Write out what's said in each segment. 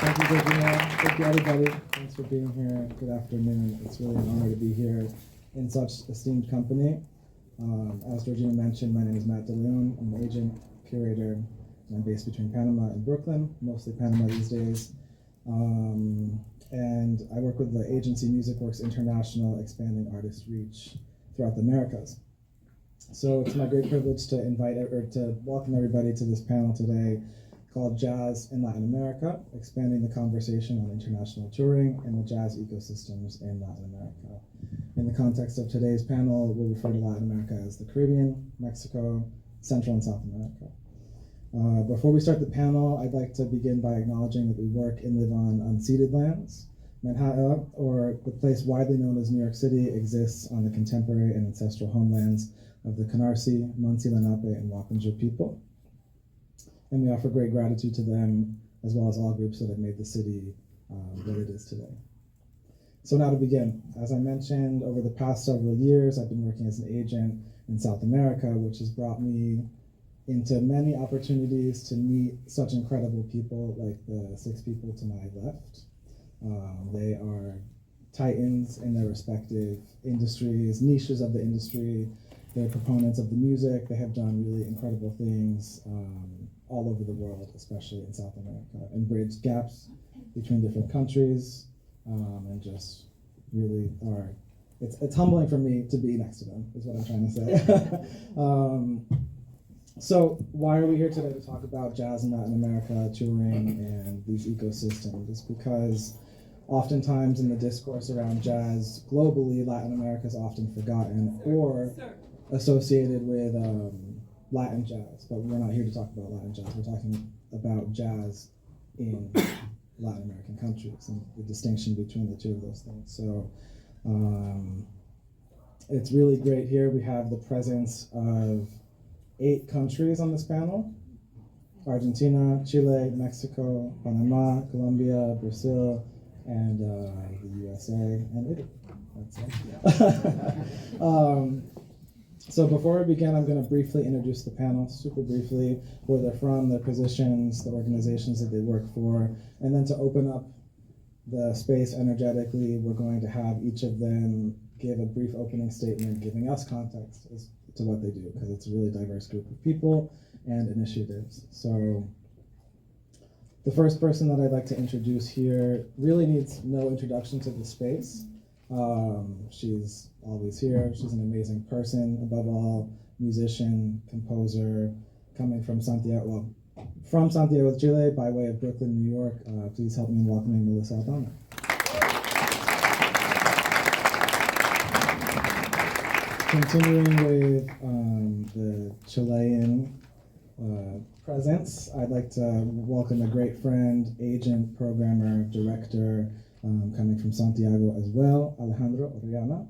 Thank you, Virginia. Thank you, everybody. Thanks for being here. Good afternoon. It's really an honor to be here in such esteemed company. As Georgina mentioned, my name is Matt DeLeon. I'm an agent, curator, and I'm based between Panama and Brooklyn, mostly Panama these days. And I work with the agency MusicWorks International, expanding artist reach throughout the Americas. So it's my great privilege to to welcome everybody to this panel today called Jazz in Latin America, expanding the conversation on international touring and the jazz ecosystems in Latin America. In the context of today's panel, we'll refer to Latin America as the Caribbean, Mexico, Central and South America. Before we start the panel, I'd like to begin by acknowledging that we work and live on unceded lands. Manhattan, or the place widely known as New York City, exists on the contemporary and ancestral homelands of the Canarsie, Munsee Lenape, and Wappinger people. And we offer great gratitude to them, as well as all groups that have made the city what it is today. So now to begin, as I mentioned, over the past several years, I've been working as an agent in South America, which has brought me into many opportunities to meet such incredible people like the 6 people to my left. They are titans in their respective industries, niches of the industry. They're proponents of the music. They have done really incredible things all over the world, especially in South America, and bridged gaps between different countries, and just really are, it's humbling for me to be next to them, is what I'm trying to say. So why are we here today to talk about jazz in Latin America, touring, and these ecosystems? It's because oftentimes in the discourse around jazz globally, Latin America is often forgotten or associated with Latin jazz, but we're not here to talk about Latin jazz. We're talking about jazz in Latin American countries and the distinction between the two of those things. So it's really great here. We have the presence of 8 countries on this panel: Argentina, Chile, Mexico, Panama, Colombia, Brazil, and the USA and Italy. That's it. So before we begin, I'm going to briefly introduce the panel, super briefly, where they're from, their positions, the organizations that they work for, and then to open up the space energetically, we're going to have each of them give a brief opening statement, giving us context as to what they do, because it's a really diverse group of people and initiatives. So the first person that I'd like to introduce here really needs no introduction to the space. She's always here. She's an amazing person, above all, musician, composer, coming from Santiago, Chile, by way of Brooklyn, New York. Please help me in welcoming Melissa Aldana. Continuing with the Chilean presence, I'd like to welcome a great friend, agent, programmer, director, coming from Santiago as well, Alejandro Orellana.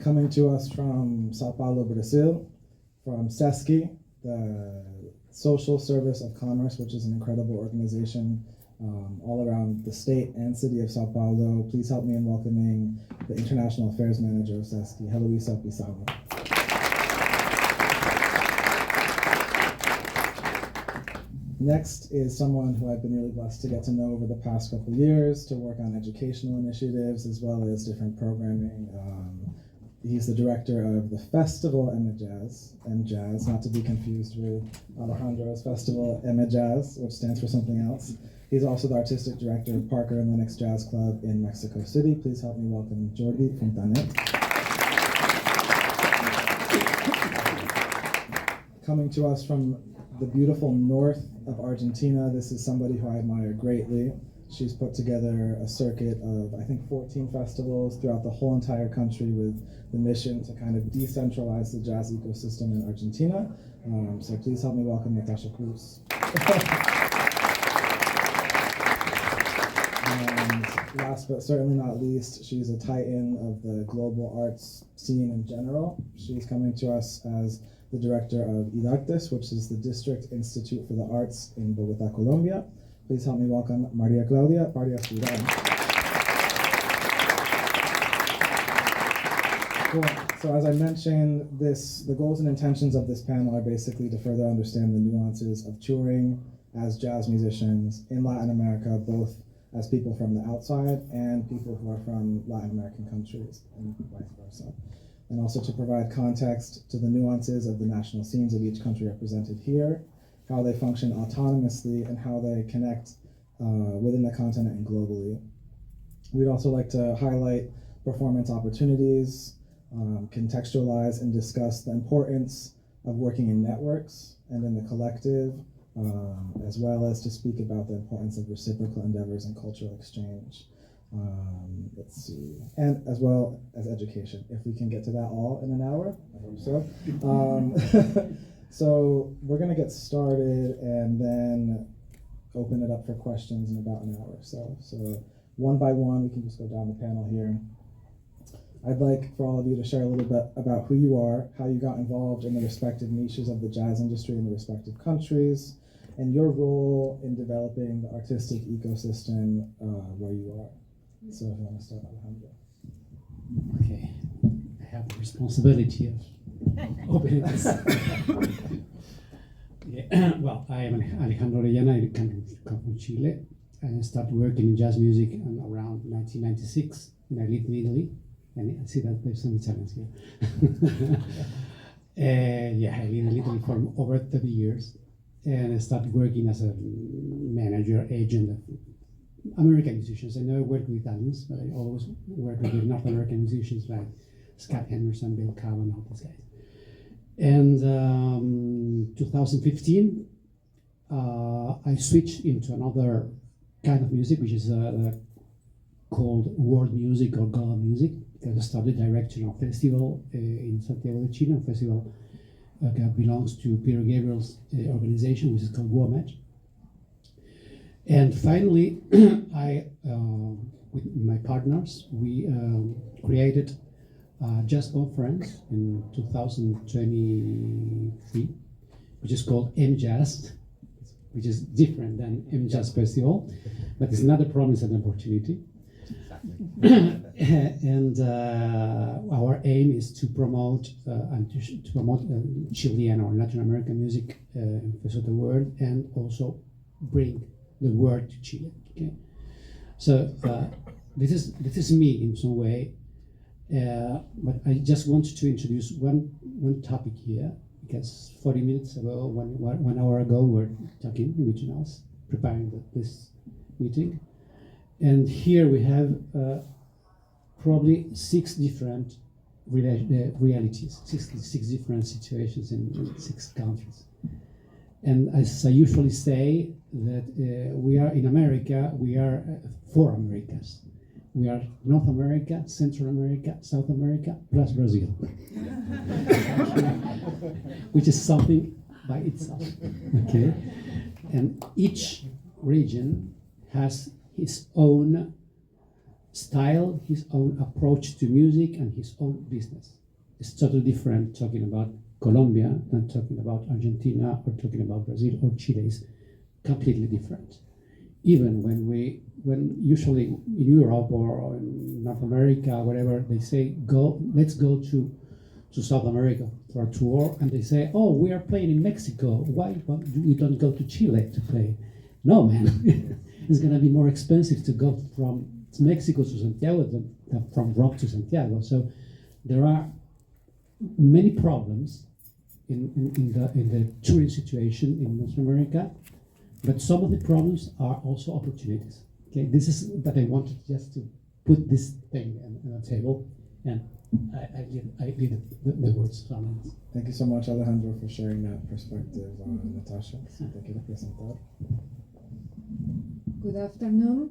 Coming to us from Sao Paulo, Brazil, from SESC, the Social Service of Commerce, which is an incredible organization all around the state and city of Sao Paulo. Please help me in welcoming the International Affairs Manager of SESC, Heloisa Pizarro. Next is someone who I've been really blessed to get to know over the past couple of years, to work on educational initiatives as well as different programming. He's the director of the Festival M-Jazz, not to be confused with Alejandro's Festival M-Jazz, which stands for something else. He's also the artistic director of Parker and Lennox Jazz Club in Mexico City. Please help me welcome Jordi Fontanet. Coming to us from the beautiful north of Argentina, this is somebody who I admire greatly. She's put together a circuit of, I think, 14 festivals throughout the whole entire country with the mission to kind of decentralize the jazz ecosystem in Argentina. So please help me welcome Natasha Cruz. And last but certainly not least, she's a titan of the global arts scene in general. She's coming to us as the director of IDARTES, which is the District Institute for the Arts in Bogotá, Colombia. Please help me welcome Maria Claudia Barrias Durán. Cool. So as I mentioned, the goals and intentions of this panel are basically to further understand the nuances of touring as jazz musicians in Latin America, both as people from the outside and people who are from Latin American countries and vice versa. And also to provide context to the nuances of the national scenes of each country represented here, how they function autonomously, and how they connect within the continent and globally. We'd also like to highlight performance opportunities, contextualize and discuss the importance of working in networks and in the collective, as well as to speak about the importance of reciprocal endeavors and cultural exchange. Let's see, and as well as education, if we can get to that all in an hour, I hope so. So we're gonna get started and then open it up for questions in about an hour or so. So one by one, we can just go down the panel here. I'd like for all of you to share a little bit about who you are, how you got involved in the respective niches of the jazz industry in the respective countries, and your role in developing the artistic ecosystem where you are. So if you want to start, Alejandro. Okay, I have the responsibility of opening this. Yeah. Well, I am Alejandro Orellana. I come from Chile. I started working in jazz music in around 1996, and I lived in Italy. And I see that there's some Italians here. Yeah, I lived in Italy for over 30 years, and I started working as a manager, agent of American musicians. I never worked with Italians, but I always worked with North American musicians like Scott Henderson, Bill Cowan, all those guys. And 2015, I switched into another kind of music, which is called world music or gala music. I started directing a festival in Santiago de Chile, a festival that belongs to Peter Gabriel's organization, which is called WOMAD. And finally, I, with my partners, we created a jazz conference in 2023, which is called M-Jazz, which is different than M-Jazz Festival, but it's not a promise and opportunity. And our aim is to promote Chilean or Latin American music rest of the world, and also bring the word to Chile. Okay, so this is me in some way, but I just want to introduce one topic here, because 40 minutes ago, 1 hour ago, we were talking between us, preparing this meeting. And here we have probably 6 different realities, six different situations in 6 countries. And as I usually say, that we are in America, we are 4 Americas. We are North America, Central America, South America, plus Brazil. Which is something by itself, okay? And each region has his own style, his own approach to music, and his own business. It's totally different talking about Colombia than talking about Argentina or talking about Brazil or Chile. Is completely different. Even when usually in Europe or in North America, whatever, they say, let's go to South America for a tour, and they say, oh, we are playing in Mexico. Why we don't go to Chile to play? No, man. It's going to be more expensive to go from Mexico to Santiago than from Rome to Santiago. So there are many problems in the touring situation in North America, but some of the problems are also opportunities. Okay, this is that I wanted just to put this thing on the table, and I leave the words to Alex. Thank you so much, Alejandro, for sharing that perspective, Natasha. Thank you, presentar. Good afternoon.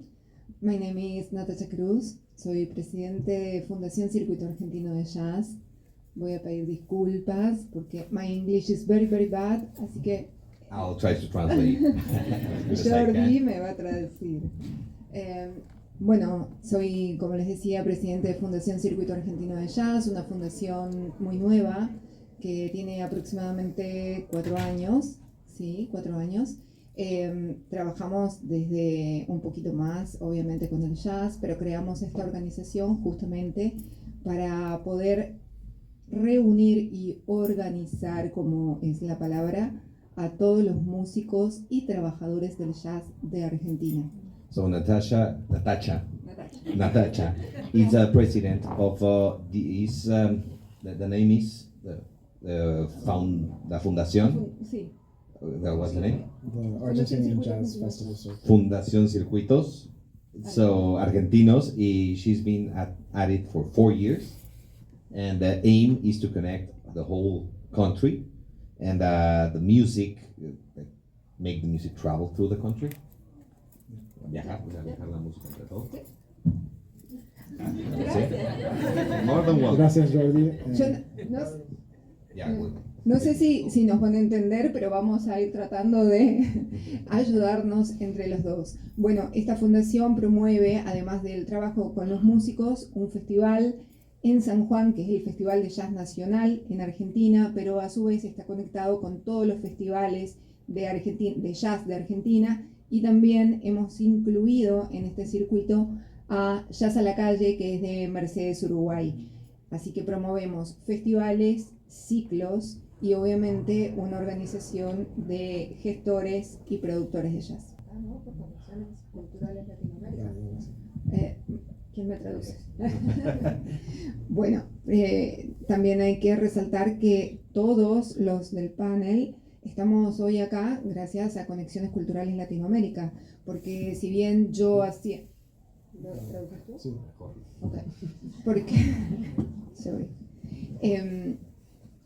My name is Natasha Cruz. Soy presidente de Fundación Circuito Argentino de Jazz. Voy a pedir disculpas porque my English is very, very bad, así que I'll try to translate. Jordi me va a traducir. Bueno, soy, como les decía, presidente de Fundación Circuito Argentino de Jazz, una fundación muy nueva que tiene aproximadamente 4 años. Sí, 4 años. Trabajamos desde un poquito más, obviamente, con el jazz, pero creamos esta organización justamente para poder reunir y organizar, como es la palabra, a todos los músicos y trabajadores del jazz de Argentina. So Natasha is the president of the name is the Fundación. Sí. What's the name? The Argentinian Jazz Festival Circuit. Fundación Circuitos. So Argentinos, she's been at it for 4 years, and the aim is to connect the whole country, and the music, make the music travel through the country. Viajar la música entre todos. Sí. More than one. Gracias, Jordi. Yo And no, Yeah, good. no sé si nos van a entender, pero vamos a ir tratando de ayudarnos entre los dos. Bueno, esta fundación promueve, además del trabajo con los músicos, un festival en San Juan, que es el Festival de Jazz Nacional en Argentina, pero a su vez está conectado con todos los festivales de jazz de Argentina, y también hemos incluido en este circuito a Jazz a la Calle, que es de Mercedes, Uruguay. Así que promovemos festivales, ciclos y obviamente una organización de gestores y productores de jazz. Por Conexiones Culturales Latinoamérica. ¿Quién me traduce? Bueno, también hay que resaltar que todos los del panel estamos hoy acá gracias a Conexiones Culturales Latinoamérica, porque si bien yo hacía... ¿Lo traduces tú? sí. Okay. Porque, sorry.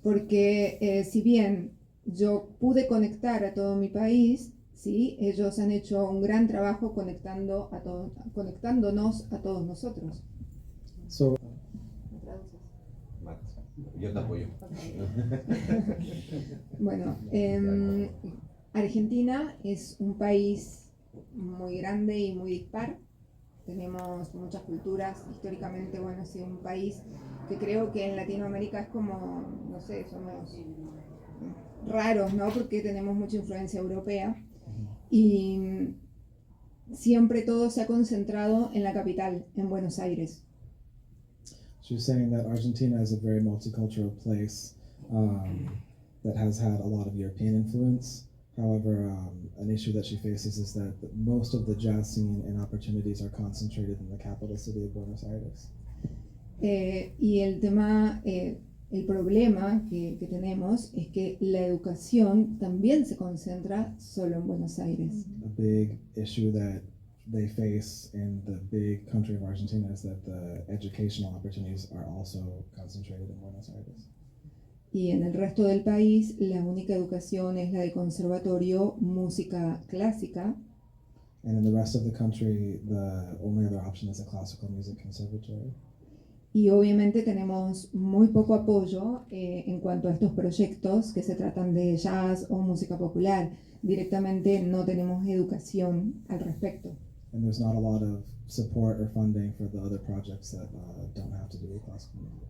Porque si bien yo pude conectar a todo mi país, ¿sí? Ellos han hecho un gran trabajo conectándonos a todos nosotros. So, ¿Me traduces? Matt, yo te apoyo. Bueno, Argentina es un país muy grande y muy dispar. Tenemos muchas culturas. Históricamente, bueno, ha sido un país que creo que en Latinoamérica es como, no sé, somos raros, ¿no? Porque tenemos mucha influencia europea. Y siempre todo se ha concentrado en la capital, en Buenos Aires. she was saying that Argentina is a very multicultural place that has had a lot of European influence. However, an issue that she faces is that most of the jazz scene and opportunities are concentrated in the capital city of Buenos Aires. Y el tema, el problema que tenemos es que la educación también se concentra solo en Buenos Aires. A big issue that they face in the big country of Argentina is that the educational opportunities are also concentrated in Buenos Aires. Y en el resto del país la única educación es la de conservatorio, música clásica. And in the rest of the country, the only other option is a classical music conservatory. Y obviamente tenemos muy poco apoyo en cuanto a estos proyectos que se tratan de jazz o música popular. Directamente no tenemos educación al respecto. And there's not a lot of support or funding for the other projects that don't have to do with classical music.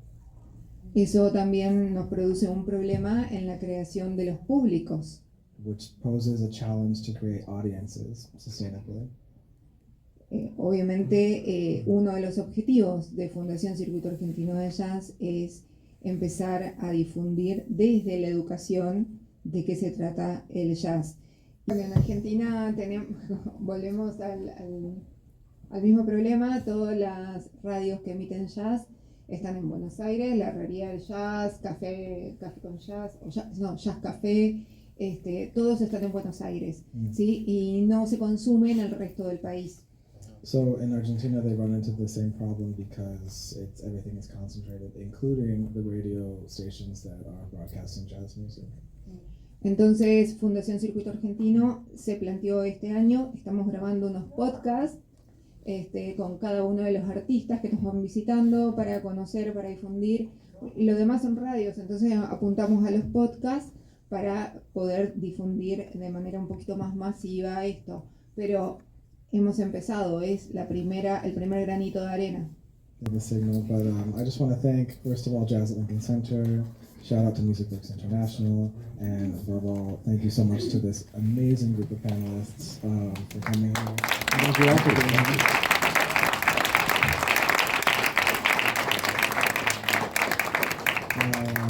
Eso también nos produce un problema en la creación de los públicos. Which poses a challenge to create audiences sustainably. Obviamente uno de los objetivos de Fundación Circuito Argentino de Jazz es empezar a difundir desde la educación de qué se trata el jazz. Bueno, en Argentina volvemos al mismo problema. Todas las radios que emiten jazz están en Buenos Aires, la Herrería del Jazz, Café con Jazz, Jazz Café, todos están en Buenos Aires, ¿sí? Y no se consume en el resto del país. So in Argentina, they run into the same problem because everything is concentrated, including the radio stations that are broadcasting jazz music. Entonces, Fundación Circuito Argentino se planteó este año, estamos grabando unos podcasts con cada uno de los artistas que nos van visitando para conocer, para difundir. Lo demás son radios, entonces apuntamos a los podcasts para poder difundir de manera un poquito más masiva esto. Pero hemos empezado, es el primer granito de arena. The signal, but I just want to thank, first of all, Jazz at Lincoln Center, shout out to Music Works International, and above all, thank you so much to this amazing group of panelists for coming here. And thank you all for being here. Uh,